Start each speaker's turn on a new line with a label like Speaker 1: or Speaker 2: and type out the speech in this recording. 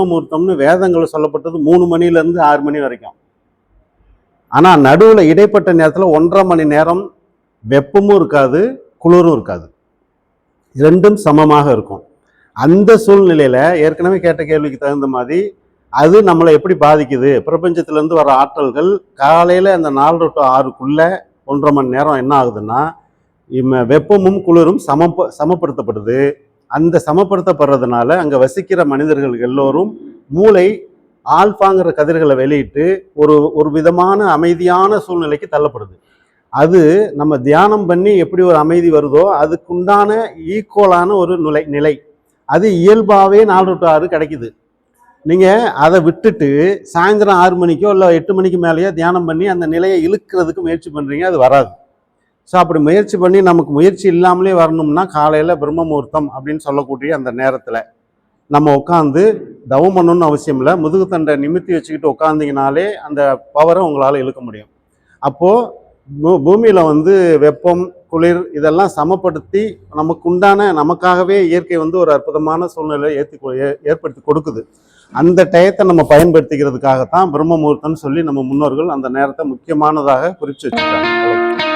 Speaker 1: பிரம்ம முகூர்த்தம்னு வேதங்கள் சொல்லப்பட்டது 3 மணிலேருந்து 6 மணி வரைக்கும். ஆனால் நடுவில் இடைப்பட்ட நேரத்தில் 1.5 மணி நேரம் வெப்பமும் இருக்காது, குளிரும் இருக்காது, இரண்டும் சமமாக இருக்கும். அந்த சூழ்நிலையில் ஏற்கனவே கேட்ட கேள்விக்கு தகுந்த மாதிரி அது நம்மளை எப்படி பாதிக்குது? பிரபஞ்சத்திலேருந்து வர ஆற்றல்கள் காலையில் அந்த 4 to 6க்குள்ளே 1.5 மணி நேரம் என்ன ஆகுதுன்னா, வெப்பமும் குளிரும் சமப்படுத்தப்படுது. அந்த சமப்படுத்தப்படுறதுனால அங்கே வசிக்கிற மனிதர்கள் எல்லோரும் மூளை ஆல்பாங்கிற கதிர்களை வெளியிட்டு ஒரு விதமான அமைதியான சூழ்நிலைக்கு தள்ளப்படுது. அது நம்ம தியானம் பண்ணி எப்படி ஒரு அமைதி வருதோ அதுக்குண்டான ஈக்குவலான ஒரு நிலை அது இயல்பாகவே 4 to 6 கிடைக்குது. நீங்கள் அதை விட்டுட்டு சாயந்தரம் 6 மணிக்கோ இல்லை 8 மணிக்கு மேலேயோ தியானம் பண்ணி அந்த நிலையை இழுக்கிறதுக்கு முயற்சி பண்ணுறீங்க, அது வராது. ஸோ அப்படி முயற்சி பண்ணி நமக்கு முயற்சி இல்லாமலே வரணும்னா காலையில் பிரம்ம முகூர்த்தம் அப்படின்னு சொல்லக்கூடிய அந்த நேரத்தில் நம்ம உட்காந்து தவம் பண்ணணும்னு அவசியம் இல்லை. முதுகுத்தண்டை நிமித்தி வச்சுக்கிட்டு உட்காந்திங்கனாலே அந்த பவரை உங்களால் இழுக்க முடியும். அப்போது பூமியில் வெப்பம் குளிர் இதெல்லாம் சமப்படுத்தி நமக்காகவே இயற்கை ஒரு அற்புதமான சூழ்நிலையை ஏற்படுத்தி கொடுக்குது. அந்த டயத்தை நம்ம பயன்படுத்திக்கிறதுக்காகத்தான் பிரம்ம முகூர்த்தம்னு சொல்லி நம்ம முன்னோர்கள் அந்த நேரத்தை முக்கியமானதாக குறித்து வச்சுருக்காங்க.